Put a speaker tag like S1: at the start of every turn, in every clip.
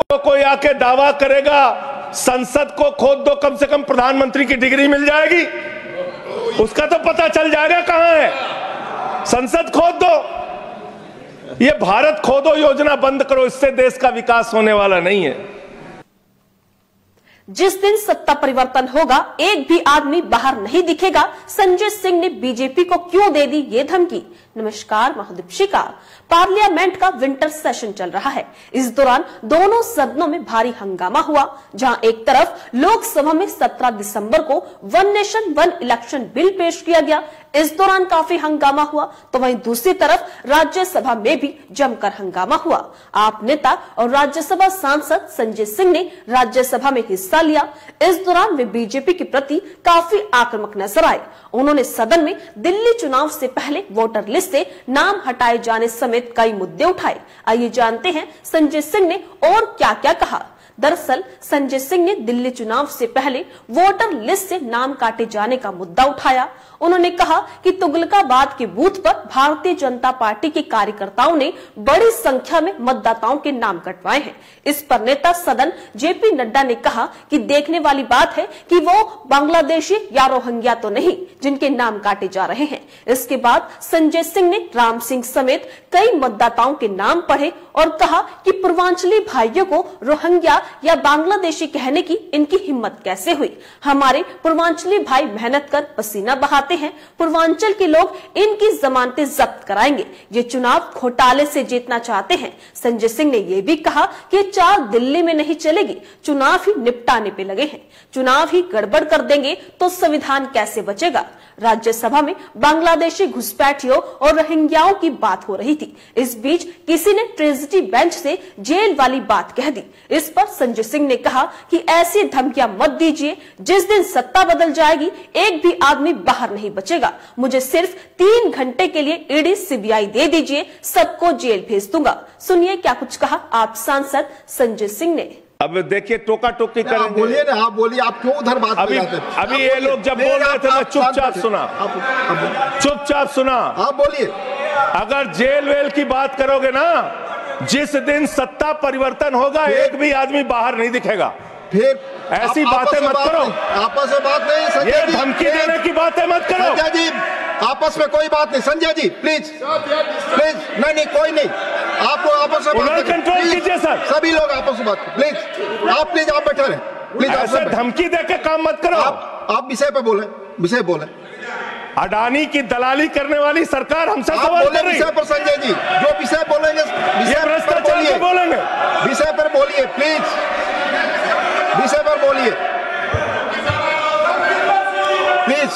S1: कोई आके दावा करेगा संसद को खोद दो, कम से कम प्रधानमंत्री की डिग्री मिल जाएगी, उसका तो पता चल जाएगा कहां है। संसद खोद दो, ये भारत खोदो योजना बंद करो, इससे देश का विकास होने वाला नहीं है।
S2: जिस दिन सत्ता परिवर्तन होगा एक भी आदमी बाहर नहीं दिखेगा, संजय सिंह ने बीजेपी को क्यों दे दी ये धमकी। नमस्कार, महादीपशिका। पार्लियामेंट का विंटर सेशन चल रहा है। इस दौरान दोनों सदनों में भारी हंगामा हुआ, जहां एक तरफ लोकसभा में 17 दिसंबर को one nation one election bill पेश किया गया, इस दौरान काफी हंगामा हुआ, तो वहीं दूसरी तरफ राज्यसभा में भी जमकर हंगामा हुआ। आप नेता और राज्यसभा सांसद संजय सिंह ने राज्यसभा में हिस्सा लिया। इस दौरान वे बीजेपी के प्रति काफी आक्रामक नजर आए। उन्होंने सदन में दिल्ली चुनाव से पहले वोटर लिस्ट से नाम हटाए जाने समेत कई मुद्दे उठाए। आइए जानते हैं संजय सिंह ने और क्या क्या कहा। दरअसल संजय सिंह ने दिल्ली चुनाव से पहले वोटर लिस्ट से नाम काटे जाने का मुद्दा उठाया। उन्होंने कहा कि तुगलकाबाद के बूथ पर भारतीय जनता पार्टी के कार्यकर्ताओं ने बड़ी संख्या में मतदाताओं के नाम कटवाए हैं। इस पर नेता सदन जेपी नड्डा ने कहा कि देखने वाली बात है कि वो बांग्लादेशी या रोहिंग्या तो नहीं जिनके नाम काटे जा रहे हैं। इसके बाद संजय सिंह ने राम सिंह समेत कई मतदाताओं के नाम पढ़े और कहा कि पूर्वांचली भाइयों को रोहिंग्या या बांग्लादेशी कहने की इनकी हिम्मत कैसे हुई। हमारे पूर्वांचली भाई मेहनत कर पसीना बहाते हैं, पूर्वांचल के लोग इनकी जमानतें जब्त कराएंगे। ये चुनाव घोटाले से जीतना चाहते हैं। संजय सिंह ने यह भी कहा कि चाल दिल्ली में नहीं चलेगी, चुनाव ही निपटाने पे लगे हैं। चुनाव ही गड़बड़ कर देंगे तो संविधान कैसे बचेगा। राज्यसभा में बांग्लादेशी घुसपैठियों और रोहिंग्याओं की बात हो रही थी। इस बीच किसी ने ट्रेजिडी बेंच से जेल वाली बात कह दी। इस पर संजय सिंह ने कहा कि ऐसी धमकियां मत दीजिए, जिस दिन सत्ता बदल जाएगी एक भी आदमी बाहर नहीं बचेगा। मुझे सिर्फ 3 घंटे के लिए ईडी सीबीआई दे दीजिए, सबको जेल भेज दूंगा। सुनिए क्या कुछ कहा आप सांसद संजय सिंह ने।
S1: अब देखिए टोका टोकी करेंगे।
S3: आप बोलिए ना, आप बोलिए, आप क्यों उधर बात
S1: अभी ये लोग जब बोल रहे थे मैं चुपचाप सुना।
S3: आप बोलिए।
S1: अगर जेल वेल की बात करोगे ना, जिस दिन सत्ता परिवर्तन होगा एक भी आदमी बाहर नहीं दिखेगा।
S3: फिर
S1: ऐसी बातें मत करो,
S3: आपस में बात नहीं।
S1: संजय जी, धमकी देने की बातें मत करो।
S3: संजय जी, आपस में कोई बात नहीं। संजय जी प्लीज प्लीज, नहीं कोई नहीं, आप आपस में बात
S1: कंट्रोल कीजिए सर।
S3: सभी लोग आपस में बात, प्लीज आप बैठे रहे प्लीज।
S1: ऐसे धमकी देकर काम मत करो।
S3: आप विषय पे बोले।
S1: अडानी की दलाली करने वाली सरकार हमसे सवाल कर रही है।
S3: विषय पर संजय जी जो विषय बोलेंगे
S1: बोलेंगे,
S3: विषय पर बोलिए प्लीज, विषय पर बोलिए प्लीज।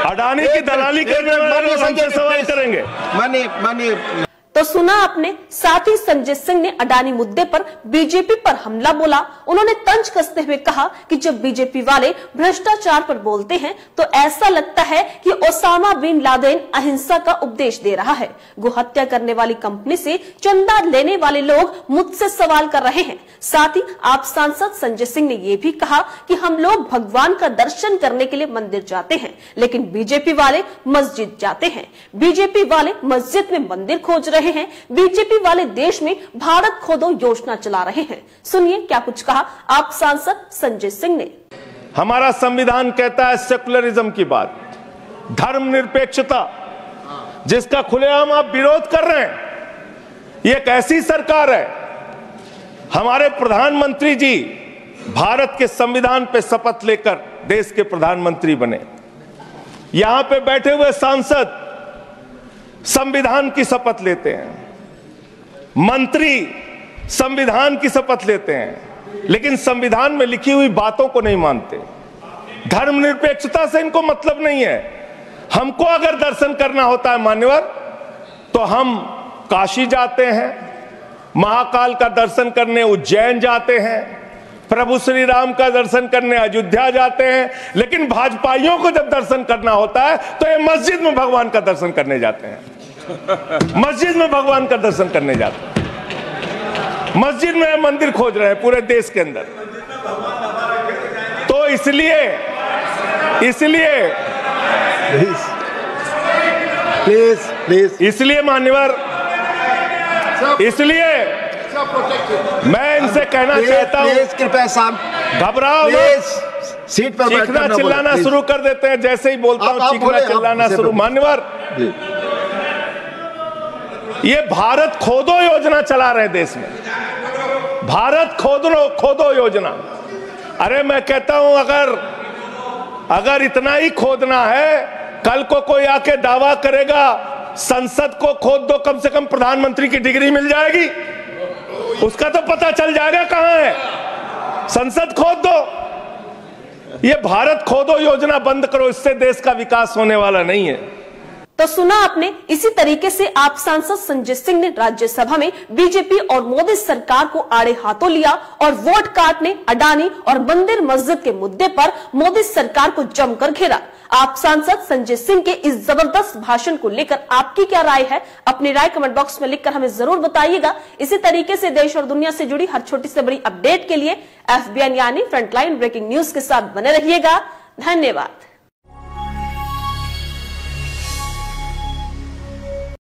S1: अडानी की दलाली करने वाले हमसे सवाल करेंगे।
S3: मानिए
S2: तो सुना आपने। साथ ही संजय सिंह ने अडानी मुद्दे पर बीजेपी पर हमला बोला। उन्होंने तंज कसते हुए कहा कि जब बीजेपी वाले भ्रष्टाचार पर बोलते हैं तो ऐसा लगता है कि ओसामा बिन लादेन अहिंसा का उपदेश दे रहा है। गोहत्या करने वाली कंपनी से चंदा लेने वाले लोग मुझसे सवाल कर रहे हैं। साथ ही आप सांसद संजय सिंह ने यह भी कहा कि हम लोग भगवान का दर्शन करने के लिए मंदिर जाते हैं, लेकिन बीजेपी वाले मस्जिद जाते हैं। बीजेपी वाले मस्जिद में मंदिर खोज रहे हैं, बीजेपी वाले देश में भारत खोदो योजना चला रहे हैं। सुनिए क्या कुछ कहा आप सांसद संजय सिंह ने।
S1: हमारा संविधान कहता है सेकुलरिज्म की बात, धर्मनिरपेक्षता, जिसका खुलेआम आप विरोध कर रहे हैं। ये एक ऐसी सरकार है, हमारे प्रधानमंत्री जी भारत के संविधान पे शपथ लेकर देश के प्रधानमंत्री बने। यहां पे बैठे हुए सांसद संविधान की शपथ लेते हैं, मंत्री संविधान की शपथ लेते हैं, लेकिन संविधान में लिखी हुई बातों को नहीं मानते। धर्मनिरपेक्षता से इनको मतलब नहीं है। हमको अगर दर्शन करना होता है मान्यवर, तो हम काशी जाते हैं, महाकाल का दर्शन करने उज्जैन जाते हैं, प्रभु श्री राम का दर्शन करने अयोध्या जाते हैं। लेकिन भाजपाइयों को जब दर्शन करना होता है तो ये मस्जिद में भगवान का दर्शन करने जाते हैं। मस्जिद में भगवान का दर्शन करने जाते हैं, मस्जिद में मंदिर खोज रहे हैं पूरे देश के अंदर। तो इसलिए प्लीज मान्यवर, मैं इनसे कहना चाहता हूँ,
S3: प्लीज कृपया साहब,
S1: घबराओ मत।
S3: प्लीज सीट पर बैठकर
S1: चीखना
S3: न बोलें,
S1: चिल्लाना
S3: प्लीज।
S1: शुरू कर देते हैं जैसे ही बोलता
S3: आप
S1: हूँ, चीखना
S3: बोले, आप
S1: चिल्लाना
S3: इसे
S1: शुरू।
S3: बोले।
S1: मान्यवर,
S3: जी।
S1: ये भारत खोदो योजना चला रहे देश में, भारत खोदो योजना। अरे मैं कहता हूं, अगर इतना ही खोदना है, कल को कोई आके दावा करेगा संसद को खोद दो, कम से कम प्रधानमंत्री की डिग्री मिल जाएगी, उसका तो पता चल जाएगा कहां है। संसद खोद दो, ये भारत खोदो योजना बंद करो, इससे देश का विकास होने वाला नहीं है।
S2: तो सुना आपने, इसी तरीके से आप सांसद संजय सिंह ने राज्यसभा में बीजेपी और मोदी सरकार को आड़े हाथों लिया और वोट काटने, अडानी और मंदिर मस्जिद के मुद्दे पर मोदी सरकार को जमकर घेरा। आप सांसद संजय सिंह के इस जबरदस्त भाषण को लेकर आपकी क्या राय है? अपनी राय कमेंट बॉक्स में लिखकर हमें जरूर बताइएगा। इसी तरीके से देश और दुनिया से जुड़ी हर छोटी से बड़ी अपडेट के लिए FBN यानी फ्रंटलाइन ब्रेकिंग न्यूज के साथ बने रहिएगा। धन्यवाद।